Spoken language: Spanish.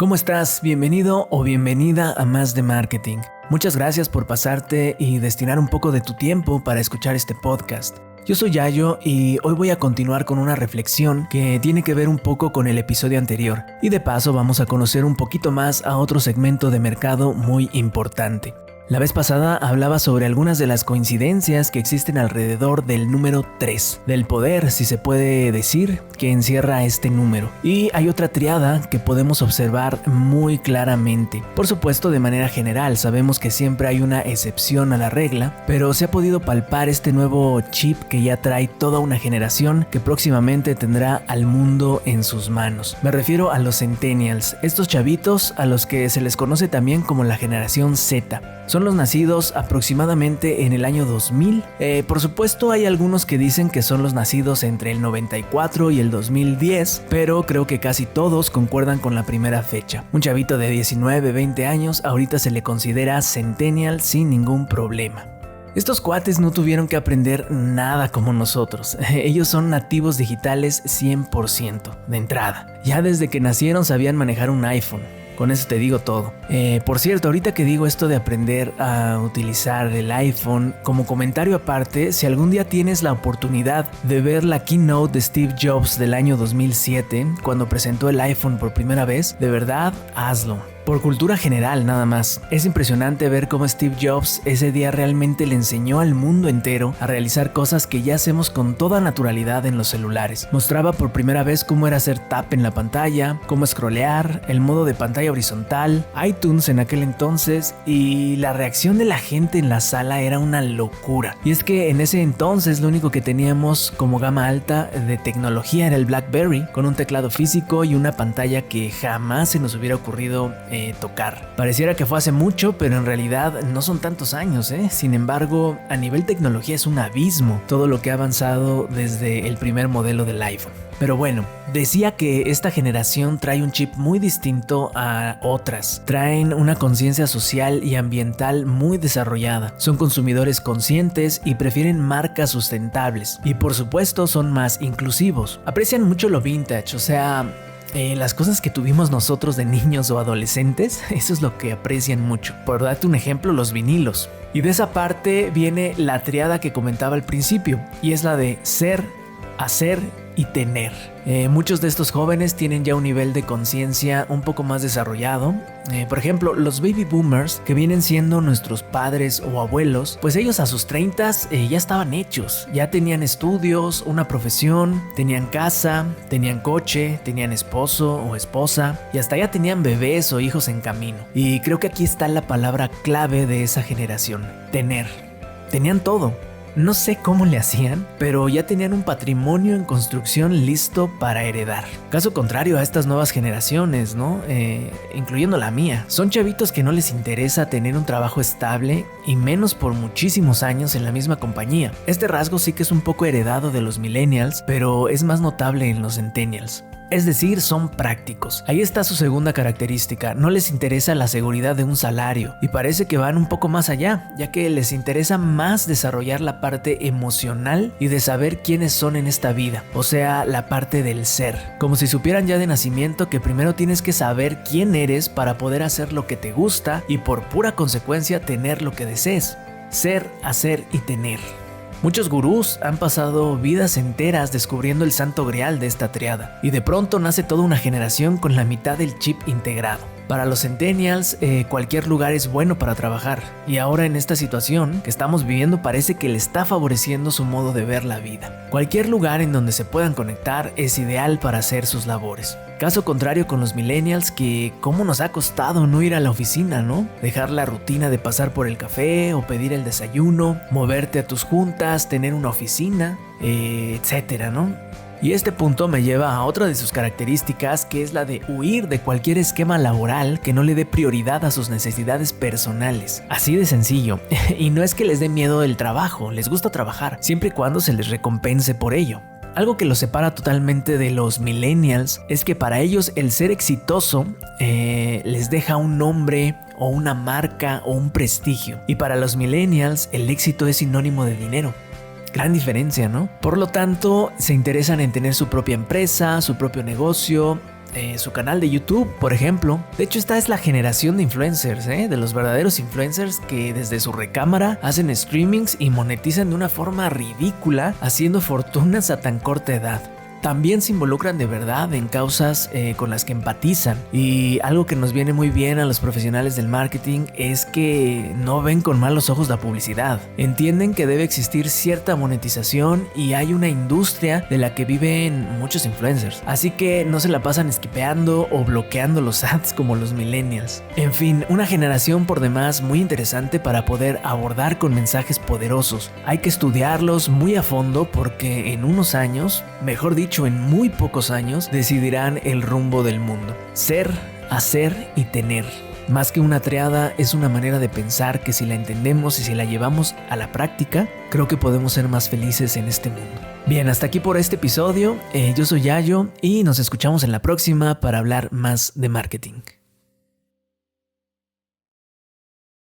¿Cómo estás? Bienvenido o bienvenida a Más de Marketing. Muchas gracias por pasarte y destinar un poco de tu tiempo para escuchar este podcast. Yo soy Yayo y hoy voy a continuar con una reflexión que tiene que ver un poco con el episodio anterior. Y de paso vamos a conocer un poquito más a otro segmento de mercado muy importante. La vez pasada hablaba sobre algunas de las coincidencias que existen alrededor del número 3, del poder, si se puede decir, que encierra este número. Y hay otra triada que podemos observar muy claramente. Por supuesto, de manera general, sabemos que siempre hay una excepción a la regla, pero se ha podido palpar este nuevo chip que ya trae toda una generación que próximamente tendrá al mundo en sus manos. Me refiero a los Centennials, estos chavitos a los que se les conoce también como la generación Z. Son los nacidos aproximadamente en el año 2000. Por supuesto hay algunos que dicen que son los nacidos entre el 94 y el 2010, pero creo que casi todos concuerdan con la primera fecha. Un chavito de 19, 20 años ahorita se le considera Centennial sin ningún problema. Estos cuates no tuvieron que aprender nada como nosotros. Ellos son nativos digitales 100% de entrada. Ya desde que nacieron sabían manejar un iPhone. Con eso te digo todo. Por cierto, ahorita que digo esto de aprender a utilizar el iPhone, como comentario aparte, si algún día tienes la oportunidad de ver la keynote de Steve Jobs del año 2007, cuando presentó el iPhone por primera vez, de verdad, hazlo. Por cultura general nada más. Es impresionante ver cómo Steve Jobs ese día realmente le enseñó al mundo entero a realizar cosas que ya hacemos con toda naturalidad en los celulares. Mostraba por primera vez cómo era hacer tap en la pantalla, cómo scrollear, el modo de pantalla horizontal, iTunes en aquel entonces, y la reacción de la gente en la sala era una locura. Y es que en ese entonces lo único que teníamos como gama alta de tecnología era el BlackBerry, con un teclado físico y una pantalla que jamás se nos hubiera ocurrido tocar. Pareciera que fue hace mucho, pero en realidad no son tantos años, Sin embargo, a nivel tecnología es un abismo todo lo que ha avanzado desde el primer modelo del iPhone. Pero bueno, decía que esta generación trae un chip muy distinto a otras. Traen una conciencia social y ambiental muy desarrollada. Son consumidores conscientes y prefieren marcas sustentables. Y por supuesto son más inclusivos. Aprecian mucho lo vintage, o sea, las cosas que tuvimos nosotros de niños o adolescentes, eso es lo que aprecian mucho. Por darte un ejemplo, los vinilos. Y de esa parte viene la triada que comentaba al principio, y es la de ser, hacer y tener. Muchos de estos jóvenes tienen ya un nivel de conciencia un poco más desarrollado. Por ejemplo, los baby boomers, que vienen siendo nuestros padres o abuelos, pues ellos a sus 30s ya estaban hechos. Ya tenían estudios, una profesión, tenían casa, tenían coche, tenían esposo o esposa, y hasta ya tenían bebés o hijos en camino. Y creo que aquí está la palabra clave de esa generación: tener. Tenían todo. No sé cómo le hacían, pero ya tenían un patrimonio en construcción listo para heredar. Caso contrario a estas nuevas generaciones, ¿no? Incluyendo la mía. Son chavitos que no les interesa tener un trabajo estable y menos por muchísimos años en la misma compañía. Este rasgo sí que es un poco heredado de los millennials, pero es más notable en los centennials. Es decir, son prácticos. Ahí está su segunda característica: no les interesa la seguridad de un salario, y parece que van un poco más allá, ya que les interesa más desarrollar la parte emocional y de saber quiénes son en esta vida, o sea, la parte del ser. Como si supieran ya de nacimiento que primero tienes que saber quién eres para poder hacer lo que te gusta y por pura consecuencia tener lo que desees. Ser, hacer y tener. Muchos gurús han pasado vidas enteras descubriendo el santo grial de esta triada, y de pronto nace toda una generación con la mitad del chip integrado. Para los centennials, cualquier lugar es bueno para trabajar, y ahora en esta situación que estamos viviendo parece que le está favoreciendo su modo de ver la vida. Cualquier lugar en donde se puedan conectar es ideal para hacer sus labores. Caso contrario con los millennials, que cómo nos ha costado no ir a la oficina, ¿no? Dejar la rutina de pasar por el café o pedir el desayuno, moverte a tus juntas, tener una oficina, etcétera, ¿no? Y este punto me lleva a otra de sus características, que es la de huir de cualquier esquema laboral que no le dé prioridad a sus necesidades personales. Así de sencillo. Y no es que les dé miedo el trabajo, les gusta trabajar, siempre y cuando se les recompense por ello. Algo que los separa totalmente de los millennials es que para ellos el ser exitoso les deja un nombre o una marca o un prestigio. Y para los millennials el éxito es sinónimo de dinero. Gran diferencia, ¿no? Por lo tanto, se interesan en tener su propia empresa, su propio negocio, su canal de YouTube, por ejemplo. De hecho, esta es la generación de influencers, de los verdaderos influencers que desde su recámara hacen streamings y monetizan de una forma ridícula, haciendo fortunas a tan corta edad. También se involucran de verdad en causas con las que empatizan, y algo que nos viene muy bien a los profesionales del marketing es que no ven con malos ojos la publicidad. Entienden que debe existir cierta monetización y hay una industria de la que viven muchos influencers, así que no se la pasan skipeando o bloqueando los ads como los millennials. En fin, una generación por demás muy interesante para poder abordar con mensajes poderosos. Hay que estudiarlos muy a fondo porque en unos años, mejor dicho, en muy pocos años, decidirán el rumbo del mundo. Ser, hacer y tener. Más que una triada, es una manera de pensar que si la entendemos y si la llevamos a la práctica, creo que podemos ser más felices en este mundo. Bien, hasta aquí por este episodio. Yo soy Yayo y nos escuchamos en la próxima para hablar más de marketing.